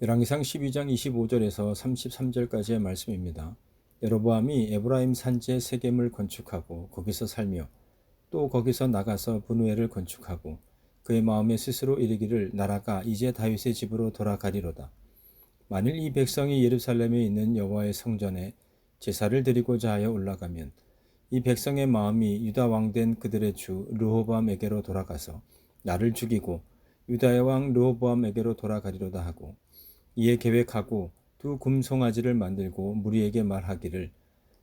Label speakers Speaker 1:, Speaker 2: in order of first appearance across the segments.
Speaker 1: 열왕기상 12장 25절에서 33절까지의 말씀입니다. 여로보암이 에브라임 산지에 세겜을 건축하고 거기서 살며 또 거기서 나가서 분우엘을 건축하고 그의 마음에 스스로 이르기를 나라가 이제 다윗의 집으로 돌아가리로다. 만일 이 백성이 예루살렘에 있는 여호와의 성전에 제사를 드리고자 하여 올라가면 이 백성의 마음이 유다 왕된 그들의 주 르호보암에게로 돌아가서 나를 죽이고 유다의 왕 르호보암에게로 돌아가리로다 하고 이에 계획하고 두 금송아지를 만들고 무리에게 말하기를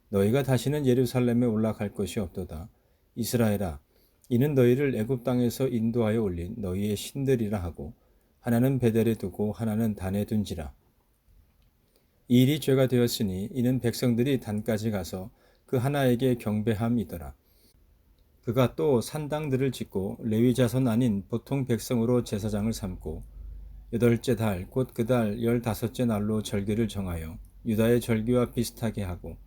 Speaker 1: 너희가 다시는 예루살렘에 올라갈 것이 없도다. 이스라엘아, 이는 너희를 애굽 땅에서 인도하여 올린 너희의 신들이라 하고 하나는 베델에 두고 하나는 단에 둔지라. 이 일이 죄가 되었으니 이는 백성들이 단까지 가서 그 하나에게 경배함이더라. 그가 또 산당들을 짓고 레위 자손 아닌 보통 백성으로 제사장을 삼고 여덟째 달 곧 그 달 15째 날로 절기를 정하여 유다의 절기와 비슷하게 하고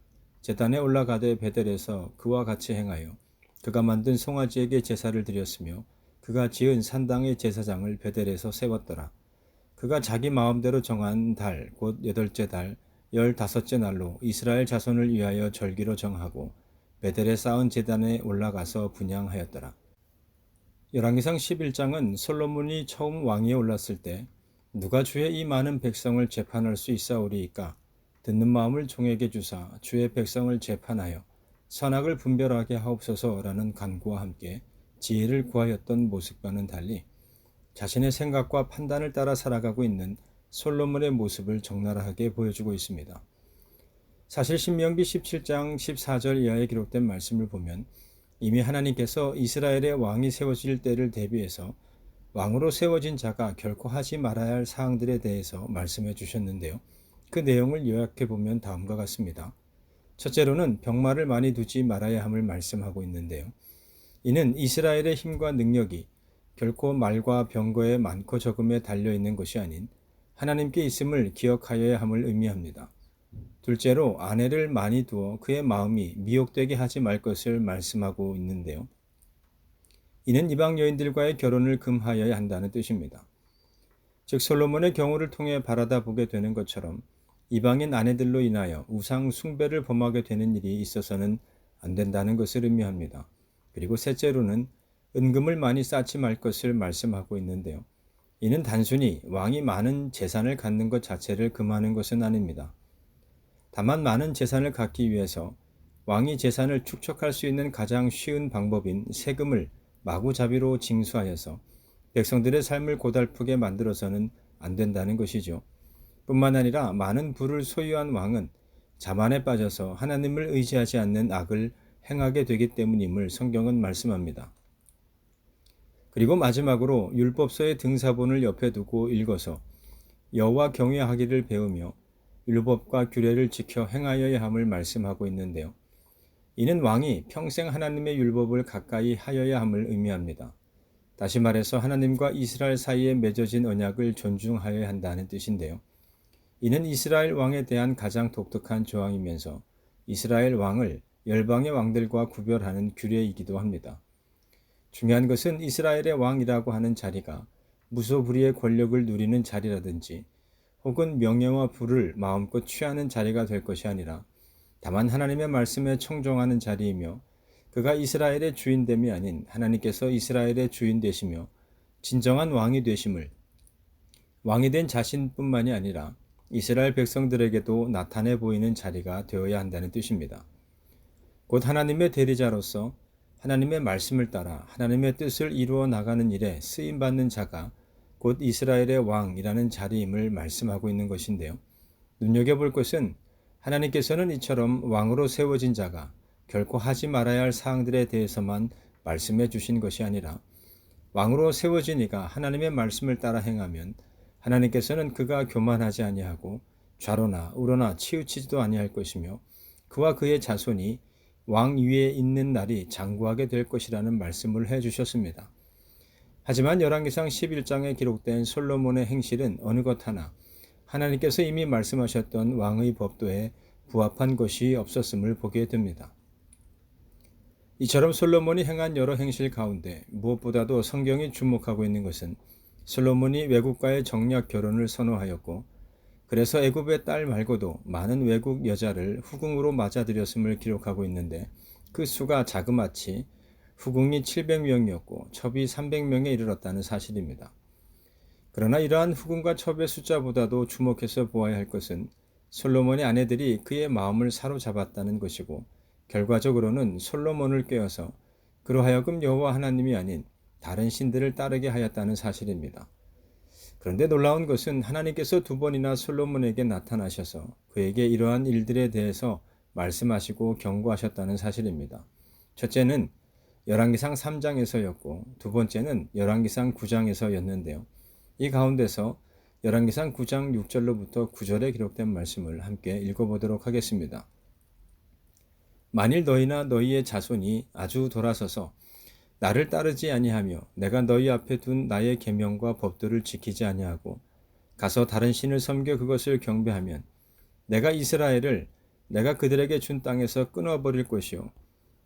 Speaker 1: 제단에 올라가되 베델에서 그와 같이 행하여 그가 만든 송아지에게 제사를 드렸으며 그가 지은 산당의 제사장을 베델에서 세웠더라. 그가 자기 마음대로 정한 달 곧 여덟째 달 15째 날로 이스라엘 자손을 위하여 절기로 정하고 베델에 쌓은 제단에 올라가서 분향하였더라. 열왕기상 11장은 솔로몬이 처음 왕위에 올랐을 때 누가 주의 이 많은 백성을 재판할 수 있사오리이까? 듣는 마음을 종에게 주사 주의 백성을 재판하여 선악을 분별하게 하옵소서라는 간구와 함께 지혜를 구하였던 모습과는 달리 자신의 생각과 판단을 따라 살아가고 있는 솔로몬의 모습을 적나라하게 보여주고 있습니다. 사실 신명기 17장 14절 이하에 기록된 말씀을 보면 이미 하나님께서 이스라엘의 왕이 세워질 때를 대비해서 왕으로 세워진 자가 결코 하지 말아야 할 사항들에 대해서 말씀해 주셨는데요. 그 내용을 요약해 보면 다음과 같습니다. 첫째로는 병마를 많이 두지 말아야 함을 말씀하고 있는데요. 이는 이스라엘의 힘과 능력이 결코 말과 병거의 많고 적음에 달려 있는 것이 아닌 하나님께 있음을 기억하여야 함을 의미합니다. 둘째로 아내를 많이 두어 그의 마음이 미혹되게 하지 말 것을 말씀하고 있는데요. 이는 이방 여인들과의 결혼을 금하여야 한다는 뜻입니다. 즉 솔로몬의 경우를 통해 바라다 보게 되는 것처럼 이방인 아내들로 인하여 우상 숭배를 범하게 되는 일이 있어서는 안 된다는 것을 의미합니다. 그리고 셋째로는 은금을 많이 쌓지 말 것을 말씀하고 있는데요. 이는 단순히 왕이 많은 재산을 갖는 것 자체를 금하는 것은 아닙니다. 다만 많은 재산을 갖기 위해서 왕이 재산을 축적할 수 있는 가장 쉬운 방법인 세금을 마구잡이로 징수하여서 백성들의 삶을 고달프게 만들어서는 안 된다는 것이죠. 뿐만 아니라 많은 부를 소유한 왕은 자만에 빠져서 하나님을 의지하지 않는 악을 행하게 되기 때문임을 성경은 말씀합니다. 그리고 마지막으로 율법서의 등사본을 옆에 두고 읽어서 여호와 경외하기를 배우며 율법과 규례를 지켜 행하여야 함을 말씀하고 있는데요. 이는 왕이 평생 하나님의 율법을 가까이 하여야 함을 의미합니다. 다시 말해서 하나님과 이스라엘 사이에 맺어진 언약을 존중하여야 한다는 뜻인데요. 이는 이스라엘 왕에 대한 가장 독특한 조항이면서 이스라엘 왕을 열방의 왕들과 구별하는 규례이기도 합니다. 중요한 것은 이스라엘의 왕이라고 하는 자리가 무소불위의 권력을 누리는 자리라든지 혹은 명예와 부를 마음껏 취하는 자리가 될 것이 아니라 다만 하나님의 말씀에 청종하는 자리이며 그가 이스라엘의 주인됨이 아닌 하나님께서 이스라엘의 주인 되시며 진정한 왕이 되심을 왕이 된 자신뿐만이 아니라 이스라엘 백성들에게도 나타내 보이는 자리가 되어야 한다는 뜻입니다. 곧 하나님의 대리자로서 하나님의 말씀을 따라 하나님의 뜻을 이루어 나가는 일에 쓰임받는 자가 곧 이스라엘의 왕이라는 자리임을 말씀하고 있는 것인데요. 눈여겨볼 것은 하나님께서는 이처럼 왕으로 세워진 자가 결코 하지 말아야 할 사항들에 대해서만 말씀해 주신 것이 아니라 왕으로 세워진 이가 하나님의 말씀을 따라 행하면 하나님께서는 그가 교만하지 아니하고 좌로나 우로나 치우치지도 아니할 것이며 그와 그의 자손이 왕 위에 있는 날이 장구하게 될 것이라는 말씀을 해주셨습니다. 하지만 열왕기상 11장에 기록된 솔로몬의 행실은 어느 것 하나 하나님께서 이미 말씀하셨던 왕의 법도에 부합한 것이 없었음을 보게 됩니다. 이처럼 솔로몬이 행한 여러 행실 가운데 무엇보다도 성경이 주목하고 있는 것은 솔로몬이 외국과의 정략 결혼을 선호하였고 그래서 애굽의 딸 말고도 많은 외국 여자를 후궁으로 맞아들였음을 기록하고 있는데 그 수가 자그마치 후궁이 700명이었고 첩이 300명에 이르렀다는 사실입니다. 그러나 이러한 후궁과 첩의 숫자보다도 주목해서 보아야 할 것은 솔로몬의 아내들이 그의 마음을 사로잡았다는 것이고 결과적으로는 솔로몬을 꾀어서 그로 하여금 여호와 하나님이 아닌 다른 신들을 따르게 하였다는 사실입니다. 그런데 놀라운 것은 하나님께서 두 번이나 솔로몬에게 나타나셔서 그에게 이러한 일들에 대해서 말씀하시고 경고하셨다는 사실입니다. 첫째는 열왕기상 3장에서였고 두 번째는 열왕기상 9장에서였는데요. 이 가운데서 열왕기상 9장 6절로부터 9절에 기록된 말씀을 함께 읽어보도록 하겠습니다. 만일 너희나 너희의 자손이 아주 돌아서서 나를 따르지 아니하며 내가 너희 앞에 둔 나의 계명과 법도를 지키지 아니하고 가서 다른 신을 섬겨 그것을 경배하면 내가 이스라엘을 내가 그들에게 준 땅에서 끊어버릴 것이요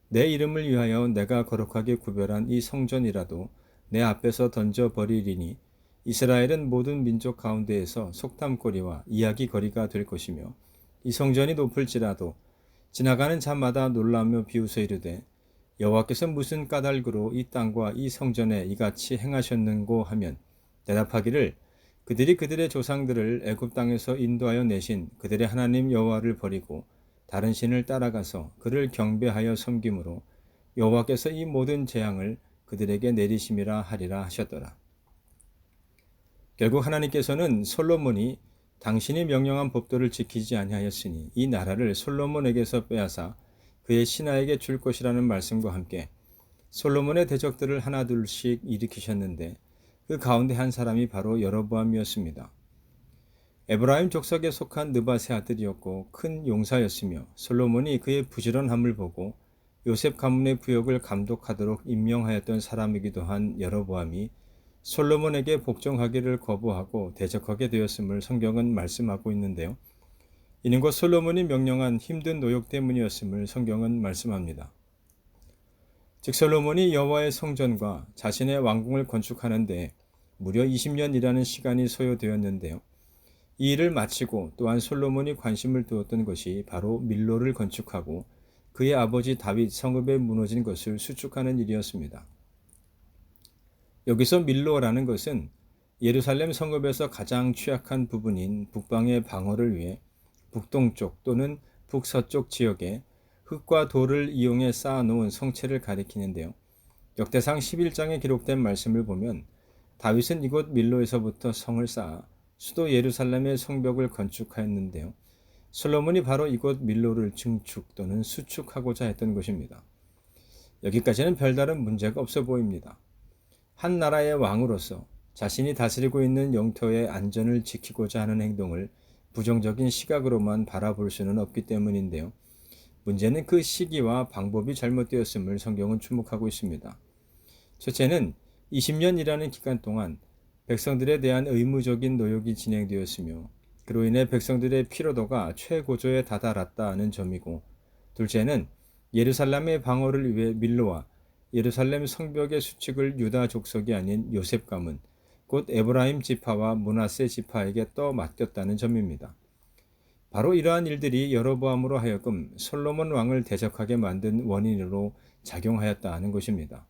Speaker 1: 내 이름을 위하여 내가 거룩하게 구별한 이 성전이라도 내 앞에서 던져버리리니 이스라엘은 모든 민족 가운데에서 속담거리와 이야기거리가 될 것이며 이 성전이 높을지라도 지나가는 자마다 놀라며 비웃어 이르되 여호와께서 무슨 까닭으로 이 땅과 이 성전에 이같이 행하셨는고 하면 대답하기를 그들이 그들의 조상들을 애굽 땅에서 인도하여 내신 그들의 하나님 여호와를 버리고 다른 신을 따라가서 그를 경배하여 섬김으로 여호와께서 이 모든 재앙을 그들에게 내리심이라 하리라 하셨더라. 결국 하나님께서는 솔로몬이 당신이 명령한 법도를 지키지 아니하였으니 이 나라를 솔로몬에게서 빼앗아 그의 신하에게 줄 것이라는 말씀과 함께 솔로몬의 대적들을 하나둘씩 일으키셨는데 그 가운데 한 사람이 바로 여로보암이었습니다. 에브라임 족속에 속한 느밧의 아들이었고 큰 용사였으며 솔로몬이 그의 부지런함을 보고 요셉 가문의 부역을 감독하도록 임명하였던 사람이기도 한 여로보암이 솔로몬에게 복종하기를 거부하고 대적하게 되었음을 성경은 말씀하고 있는데요. 이는 곧 솔로몬이 명령한 힘든 노역 때문이었음을 성경은 말씀합니다. 즉 솔로몬이 여호와의 성전과 자신의 왕궁을 건축하는 데 무려 20년이라는 시간이 소요되었는데요. 이 일을 마치고 또한 솔로몬이 관심을 두었던 것이 바로 밀로를 건축하고 그의 아버지 다윗 성읍에 무너진 것을 수축하는 일이었습니다. 여기서 밀로라는 것은 예루살렘 성읍에서 가장 취약한 부분인 북방의 방어를 위해 북동쪽 또는 북서쪽 지역에 흙과 돌을 이용해 쌓아놓은 성체를 가리키는데요. 역대상 11장에 기록된 말씀을 보면 다윗은 이곳 밀로에서부터 성을 쌓아 수도 예루살렘의 성벽을 건축하였는데요. 솔로몬이 바로 이곳 밀로를 증축 또는 수축하고자 했던 것입니다. 여기까지는 별다른 문제가 없어 보입니다. 한 나라의 왕으로서 자신이 다스리고 있는 영토의 안전을 지키고자 하는 행동을 부정적인 시각으로만 바라볼 수는 없기 때문인데요. 문제는 그 시기와 방법이 잘못되었음을 성경은 주목하고 있습니다. 첫째는 20년이라는 기간 동안 백성들에 대한 의무적인 노역이 진행되었으며 그로 인해 백성들의 피로도가 최고조에 다다랐다는 점이고, 둘째는 예루살렘의 방어를 위해 밀로와 예루살렘 성벽의 수축을 유다 족속이 아닌 요셉 가문, 곧 에브라임 지파와 므낫세 지파에게 떠맡겼다는 점입니다. 바로 이러한 일들이 여로보암으로 하여금 솔로몬 왕을 대적하게 만든 원인으로 작용하였다 하는 것입니다.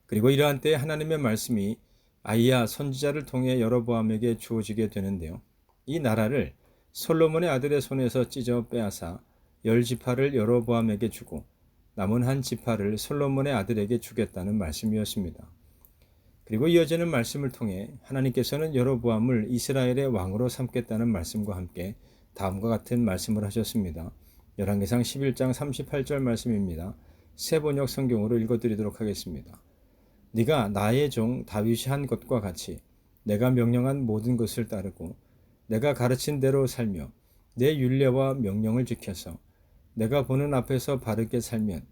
Speaker 1: 그리고 이러한 때에 하나님의 말씀이 아이야 선지자를 통해 여로보암에게 주어지게 되는데요. 이 나라를 솔로몬의 아들의 손에서 찢어 빼앗아 10지파를 여로보암에게 주고 남은 한 지파를 솔로몬의 아들에게 주겠다는 말씀이었습니다. 그리고 이어지는 말씀을 통해 하나님께서는 여로보암을 이스라엘의 왕으로 삼겠다는 말씀과 함께 다음과 같은 말씀을 하셨습니다. 열왕기상 11장 38절 말씀입니다. 새 번역 성경으로 읽어드리도록 하겠습니다. 네가 나의 종 다윗이 한 것과 같이 내가 명령한 모든 것을 따르고 내가 가르친 대로 살며 내 율례와 명령을 지켜서 내가 보는 앞에서 바르게 살면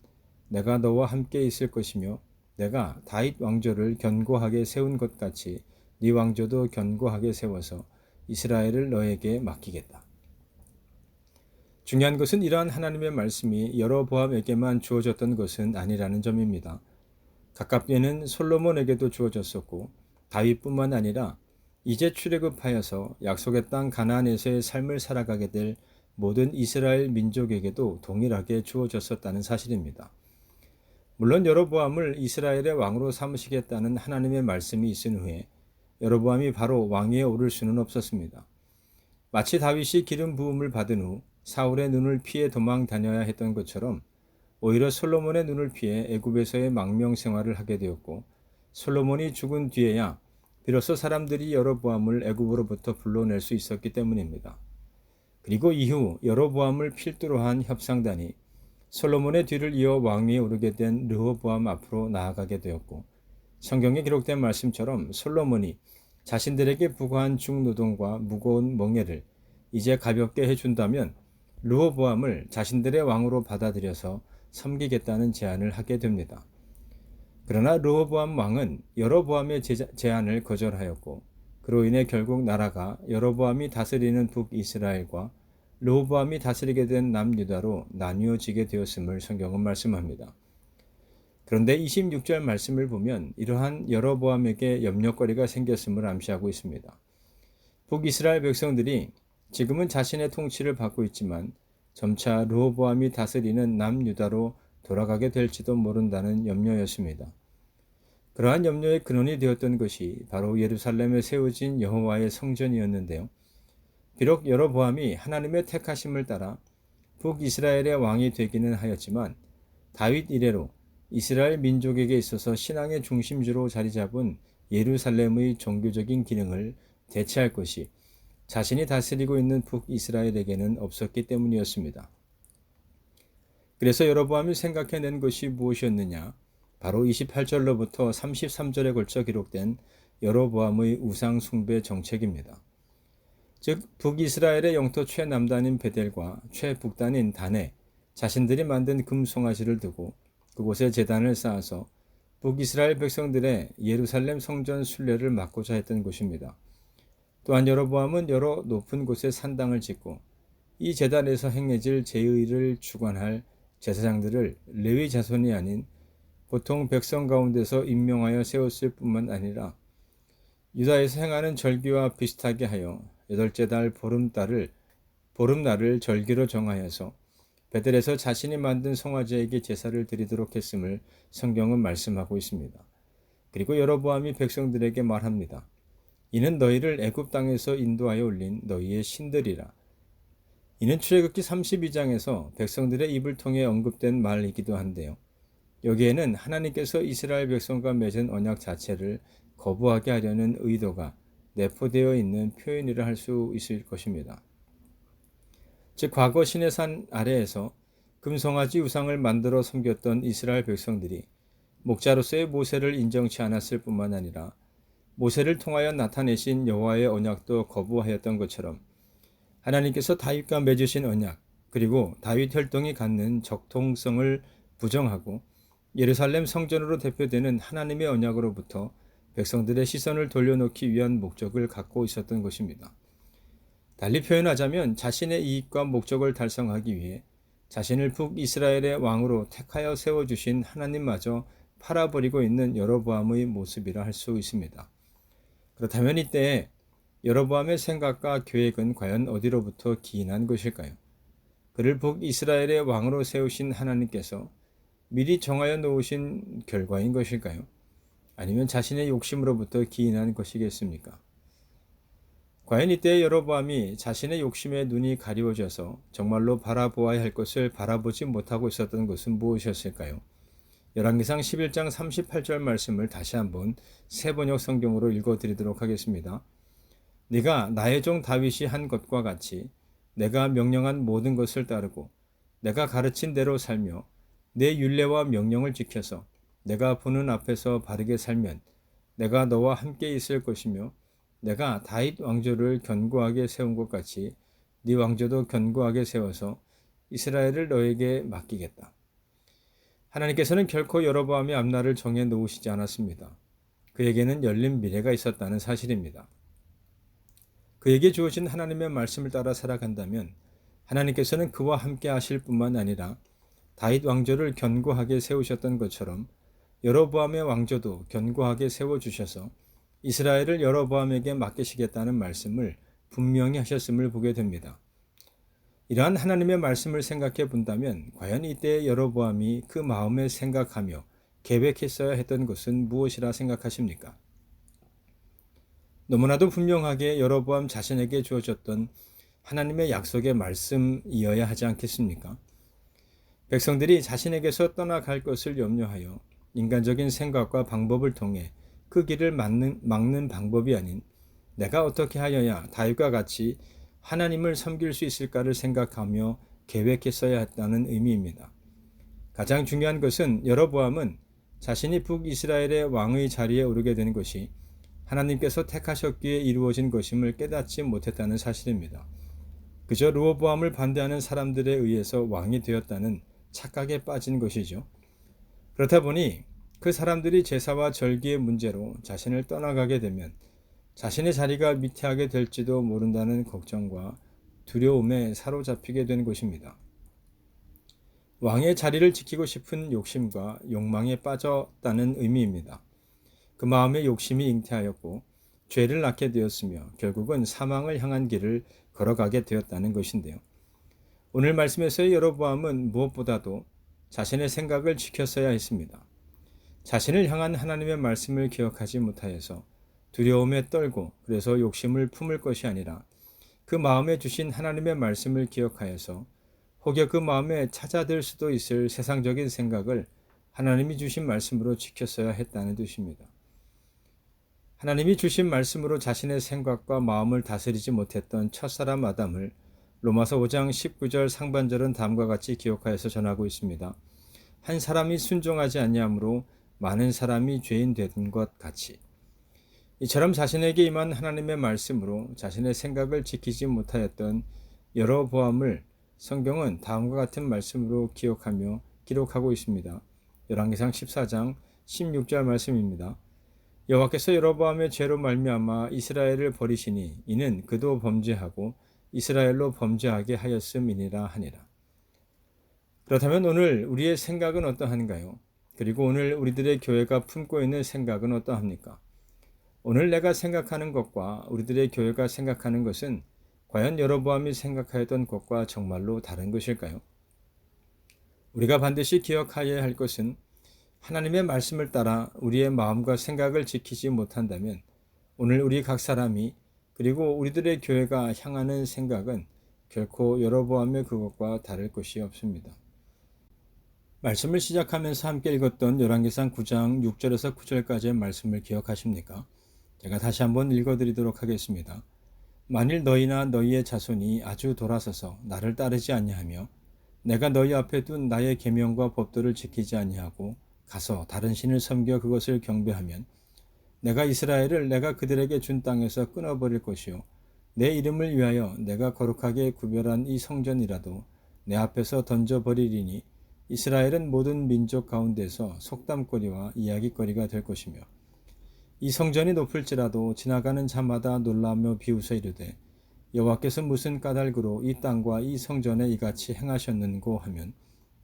Speaker 1: 내가 너와 함께 있을 것이며 내가 다윗 왕조를 견고하게 세운 것 같이 네 왕조도 견고하게 세워서 이스라엘을 너에게 맡기겠다. 중요한 것은 이러한 하나님의 말씀이 여로보암에게만 주어졌던 것은 아니라는 점입니다. 가깝게는 솔로몬에게도 주어졌었고 다윗뿐만 아니라 이제 출애굽하여서 약속의 땅 가나안에서의 삶을 살아가게 될 모든 이스라엘 민족에게도 동일하게 주어졌었다는 사실입니다. 물론 여로보암을 이스라엘의 왕으로 삼으시겠다는 하나님의 말씀이 있은 후에 여로보암이 바로 왕위에 오를 수는 없었습니다. 마치 다윗이 기름 부음을 받은 후 사울의 눈을 피해 도망 다녀야 했던 것처럼 오히려 솔로몬의 눈을 피해 애굽에서의 망명 생활을 하게 되었고, 솔로몬이 죽은 뒤에야 비로소 사람들이 여로보암을 애굽으로부터 불러낼 수 있었기 때문입니다. 그리고 이후 여로보암을 필두로 한 협상단이 솔로몬의 뒤를 이어 왕위에 오르게 된 르호보암 앞으로 나아가게 되었고, 성경에 기록된 말씀처럼 솔로몬이 자신들에게 부과한 중노동과 무거운 멍에를 이제 가볍게 해준다면 르호보암을 자신들의 왕으로 받아들여서 섬기겠다는 제안을 하게 됩니다. 그러나 르호보암 왕은 여로보암의 제안을 거절하였고, 그로 인해 결국 나라가 여로보암이 다스리는 북이스라엘과 르호보암이 다스리게 된 남유다로 나뉘어지게 되었음을 성경은 말씀합니다. 그런데 26절 말씀을 보면 이러한 여로보암에게 염려거리가 생겼음을 암시하고 있습니다. 북이스라엘 백성들이 지금은 자신의 통치를 받고 있지만 점차 르호보암이 다스리는 남유다로 돌아가게 될지도 모른다는 염려였습니다. 그러한 염려의 근원이 되었던 것이 바로 예루살렘에 세워진 여호와의 성전이었는데요. 비록 여로보암이 하나님의 택하심을 따라 북이스라엘의 왕이 되기는 하였지만 다윗 이래로 이스라엘 민족에게 있어서 신앙의 중심지로 자리 잡은 예루살렘의 종교적인 기능을 대체할 것이 자신이 다스리고 있는 북이스라엘에게는 없었기 때문이었습니다. 그래서 여로보암이 생각해낸 것이 무엇이었느냐? 바로 28절로부터 33절에 걸쳐 기록된 여로보암의 우상 숭배 정책입니다. 즉 북이스라엘의 영토 최남단인 베델과 최북단인 단에 자신들이 만든 금송아지를 두고 그곳에 제단을 쌓아서 북이스라엘 백성들의 예루살렘 성전 순례를 막고자 했던 곳입니다. 또한 여로보암은 여러 높은 곳에 산당을 짓고 이 제단에서 행해질 제의를 주관할 제사장들을 레위 자손이 아닌 보통 백성 가운데서 임명하여 세웠을 뿐만 아니라 유다에서 행하는 절기와 비슷하게 하여 8째 달 보름날을 절기로 정하여서 베델에서 자신이 만든 송아지에게 제사를 드리도록 했음을 성경은 말씀하고 있습니다. 그리고 여로보암이 백성들에게 말합니다. 이는 너희를 애굽 땅에서 인도하여 올린 너희의 신들이라. 이는 출애굽기 32장에서 백성들의 입을 통해 언급된 말이기도 한데요. 여기에는 하나님께서 이스라엘 백성과 맺은 언약 자체를 거부하게 하려는 의도가 내포되어 있는 표현이라 할 수 있을 것입니다. 즉 과거 시내산 아래에서 금송아지 우상을 만들어 섬겼던 이스라엘 백성들이 목자로서의 모세를 인정치 않았을 뿐만 아니라 모세를 통하여 나타내신 여호와의 언약도 거부하였던 것처럼 하나님께서 다윗과 맺으신 언약 그리고 다윗 혈통이 갖는 적통성을 부정하고 예루살렘 성전으로 대표되는 하나님의 언약으로부터 백성들의 시선을 돌려놓기 위한 목적을 갖고 있었던 것입니다. 달리 표현하자면 자신의 이익과 목적을 달성하기 위해 자신을 북이스라엘의 왕으로 택하여 세워주신 하나님마저 팔아버리고 있는 여로보암의 모습이라 할 수 있습니다. 그렇다면 이때 여로보암의 생각과 계획은 과연 어디로부터 기인한 것일까요? 그를 북이스라엘의 왕으로 세우신 하나님께서 미리 정하여 놓으신 결과인 것일까요? 아니면 자신의 욕심으로부터 기인한 것이겠습니까? 과연 이때 여로보암이 자신의 욕심에 눈이 가리워져서 정말로 바라보아야 할 것을 바라보지 못하고 있었던 것은 무엇이었을까요? 열왕기상 11장 38절 말씀을 다시 한번 새번역 성경으로 읽어드리도록 하겠습니다. 네가 나의 종 다윗이 한 것과 같이 내가 명령한 모든 것을 따르고 내가 가르친 대로 살며 내 율례와 명령을 지켜서 내가 보는 앞에서 바르게 살면 내가 너와 함께 있을 것이며 내가 다윗 왕조를 견고하게 세운 것 같이 네 왕조도 견고하게 세워서 이스라엘을 너에게 맡기겠다. 하나님께서는 결코 여로보암의 앞날을 정해 놓으시지 않았습니다. 그에게는 열린 미래가 있었다는 사실입니다. 그에게 주어진 하나님의 말씀을 따라 살아간다면 하나님께서는 그와 함께 하실 뿐만 아니라 다윗 왕조를 견고하게 세우셨던 것처럼 여로보암의 왕조도 견고하게 세워주셔서 이스라엘을 여로보암에게 맡기시겠다는 말씀을 분명히 하셨음을 보게 됩니다. 이러한 하나님의 말씀을 생각해 본다면 과연 이때 여로보암이 그 마음에 생각하며 계획했어야 했던 것은 무엇이라 생각하십니까? 너무나도 분명하게 여로보암 자신에게 주어졌던 하나님의 약속의 말씀이어야 하지 않겠습니까? 백성들이 자신에게서 떠나갈 것을 염려하여 인간적인 생각과 방법을 통해 그 길을 막는 방법이 아닌 내가 어떻게 하여야 다윗과 같이 하나님을 섬길 수 있을까를 생각하며 계획했어야 했다는 의미입니다. 가장 중요한 것은 여로보암은 자신이 북이스라엘의 왕의 자리에 오르게 된 것이 하나님께서 택하셨기에 이루어진 것임을 깨닫지 못했다는 사실입니다. 그저 르호보암을 반대하는 사람들에 의해서 왕이 되었다는 착각에 빠진 것이죠. 그렇다 보니 그 사람들이 제사와 절기의 문제로 자신을 떠나가게 되면 자신의 자리가 미태하게 될지도 모른다는 걱정과 두려움에 사로잡히게 된 것입니다. 왕의 자리를 지키고 싶은 욕심과 욕망에 빠졌다는 의미입니다. 그 마음의 욕심이 잉태하였고 죄를 낳게 되었으며 결국은 사망을 향한 길을 걸어가게 되었다는 것인데요. 오늘 말씀에서의 여로보암은 무엇보다도 자신의 생각을 지켰어야 했습니다. 자신을 향한 하나님의 말씀을 기억하지 못하여서 두려움에 떨고 그래서 욕심을 품을 것이 아니라 그 마음에 주신 하나님의 말씀을 기억하여서 혹여 그 마음에 찾아들 수도 있을 세상적인 생각을 하나님이 주신 말씀으로 지켰어야 했다는 뜻입니다. 하나님이 주신 말씀으로 자신의 생각과 마음을 다스리지 못했던 첫사람 아담을 로마서 5장 19절 상반절은 다음과 같이 기록하여서 전하고 있습니다. 한 사람이 순종하지 아니하므로 많은 사람이 죄인 된 것 같이. 이처럼 자신에게 임한 하나님의 말씀으로 자신의 생각을 지키지 못하였던 여로보암을 성경은 다음과 같은 말씀으로 기록하고 있습니다. 열왕기상 14장 16절 말씀입니다. 여호와께서 여로보암의 죄로 말미암아 이스라엘을 버리시니 이는 그도 범죄하고 이스라엘로 범죄하게 하였음이니라 하니라. 그렇다면 오늘 우리의 생각은 어떠한가요? 그리고 오늘 우리들의 교회가 품고 있는 생각은 어떠합니까? 오늘 내가 생각하는 것과 우리들의 교회가 생각하는 것은 과연 여로보암이 생각하였던 것과 정말로 다른 것일까요? 우리가 반드시 기억하여야 할 것은 하나님의 말씀을 따라 우리의 마음과 생각을 지키지 못한다면 오늘 우리 각 사람이 그리고 우리들의 교회가 향하는 생각은 결코 여로보암의 그것과 다를 것이 없습니다. 말씀을 시작하면서 함께 읽었던 열왕기상 9장 6절에서 9절까지의 말씀을 기억하십니까? 제가 다시 한번 읽어드리도록 하겠습니다. 만일 너희나 너희의 자손이 아주 돌아서서 나를 따르지 아니하며 내가 너희 앞에 둔 나의 계명과 법도를 지키지 아니하고 가서 다른 신을 섬겨 그것을 경배하면 내가 이스라엘을 내가 그들에게 준 땅에서 끊어버릴 것이요 내 이름을 위하여 내가 거룩하게 구별한 이 성전이라도 내 앞에서 던져버리리니 이스라엘은 모든 민족 가운데서 속담거리와 이야기거리가 될 것이며 이 성전이 높을지라도 지나가는 자마다 놀라며 비웃어 이르되 여호와께서 무슨 까닭으로 이 땅과 이 성전에 이같이 행하셨는고 하면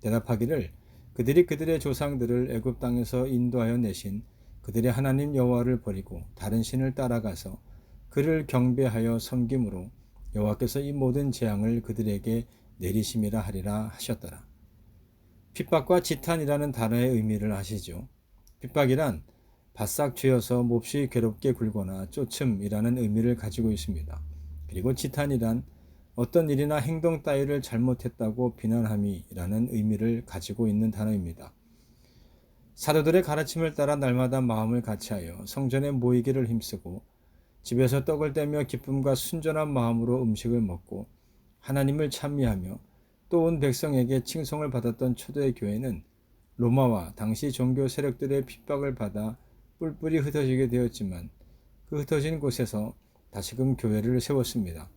Speaker 1: 대답하기를 그들이 그들의 조상들을 애굽 땅에서 인도하여 내신 그들의 하나님 여호와를 버리고 다른 신을 따라가서 그를 경배하여 섬김으로 여호와께서 이 모든 재앙을 그들에게 내리심이라 하리라 하셨더라. 핍박과 지탄이라는 단어의 의미를 아시죠? 핍박이란 바싹 쥐어서 몹시 괴롭게 굴거나 쫓음이라는 의미를 가지고 있습니다. 그리고 지탄이란 어떤 일이나 행동 따위를 잘못했다고 비난함이라는 의미를 가지고 있는 단어입니다. 사도들의 가르침을 따라 날마다 마음을 같이하여 성전에 모이기를 힘쓰고 집에서 떡을 떼며 기쁨과 순전한 마음으로 음식을 먹고 하나님을 찬미하며 또 온 백성에게 칭송을 받았던 초대의 교회는 로마와 당시 종교 세력들의 핍박을 받아 뿔뿔이 흩어지게 되었지만 그 흩어진 곳에서 다시금 교회를 세웠습니다.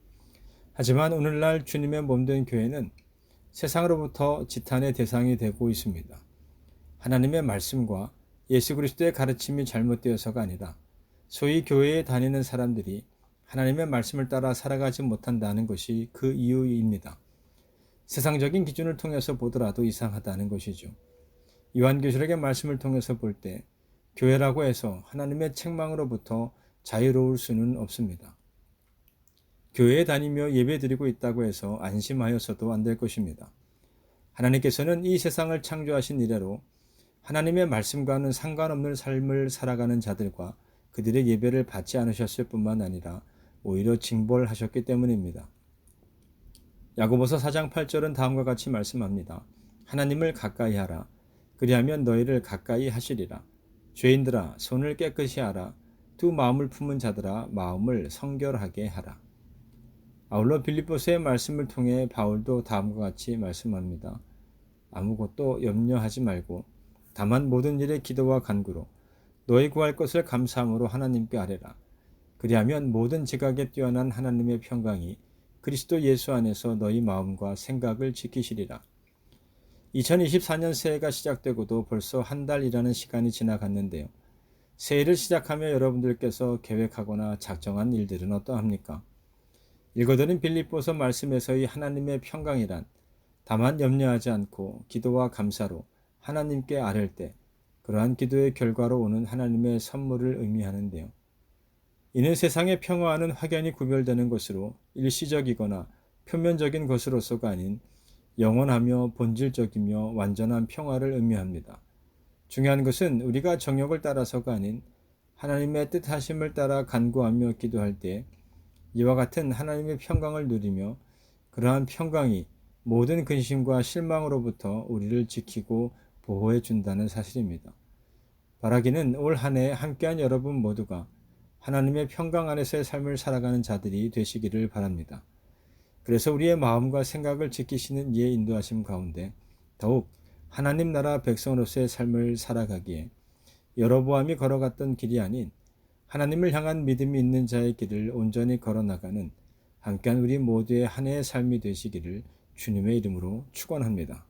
Speaker 1: 하지만 오늘날 주님의 몸된 교회는 세상으로부터 지탄의 대상이 되고 있습니다. 하나님의 말씀과 예수 그리스도의 가르침이 잘못되어서가 아니라 소위 교회에 다니는 사람들이 하나님의 말씀을 따라 살아가지 못한다는 것이 그 이유입니다. 세상적인 기준을 통해서 보더라도 이상하다는 것이죠. 요한계시록의 말씀을 통해서 볼 때 교회라고 해서 하나님의 책망으로부터 자유로울 수는 없습니다. 교회에 다니며 예배드리고 있다고 해서 안심하여서도 안 될 것입니다. 하나님께서는 이 세상을 창조하신 이래로 하나님의 말씀과는 상관없는 삶을 살아가는 자들과 그들의 예배를 받지 않으셨을 뿐만 아니라 오히려 징벌하셨기 때문입니다. 야고보서 4장 8절은 다음과 같이 말씀합니다. 하나님을 가까이 하라. 그리하면 너희를 가까이 하시리라. 죄인들아 손을 깨끗이 하라. 두 마음을 품은 자들아 마음을 성결하게 하라. 아울러 빌립보서의 말씀을 통해 바울도 다음과 같이 말씀합니다. 아무것도 염려하지 말고 다만 모든 일에 기도와 간구로 너희 구할 것을 감사함으로 하나님께 아뢰라. 그리하면 모든 지각에 뛰어난 하나님의 평강이 그리스도 예수 안에서 너희 마음과 생각을 지키시리라. 2024년 새해가 시작되고도 벌써 한 달이라는 시간이 지나갔는데요. 새해를 시작하며 여러분들께서 계획하거나 작정한 일들은 어떠합니까? 읽어드린 빌립보서 말씀에서의 하나님의 평강이란 다만 염려하지 않고 기도와 감사로 하나님께 아뢰을 때 그러한 기도의 결과로 오는 하나님의 선물을 의미하는데요. 이는 세상의 평화와는 확연히 구별되는 것으로 일시적이거나 표면적인 것으로서가 아닌 영원하며 본질적이며 완전한 평화를 의미합니다. 중요한 것은 우리가 정욕을 따라서가 아닌 하나님의 뜻하심을 따라 간구하며 기도할 때 이와 같은 하나님의 평강을 누리며 그러한 평강이 모든 근심과 실망으로부터 우리를 지키고 보호해 준다는 사실입니다. 바라기는 올 한 해 함께한 여러분 모두가 하나님의 평강 안에서의 삶을 살아가는 자들이 되시기를 바랍니다. 그래서 우리의 마음과 생각을 지키시는 이의 인도하심 가운데 더욱 하나님 나라 백성으로서의 삶을 살아가기에 여로보암이 걸어갔던 길이 아닌 하나님을 향한 믿음이 있는 자의 길을 온전히 걸어나가는 함께한 우리 모두의 한 해의 삶이 되시기를 주님의 이름으로 축원합니다.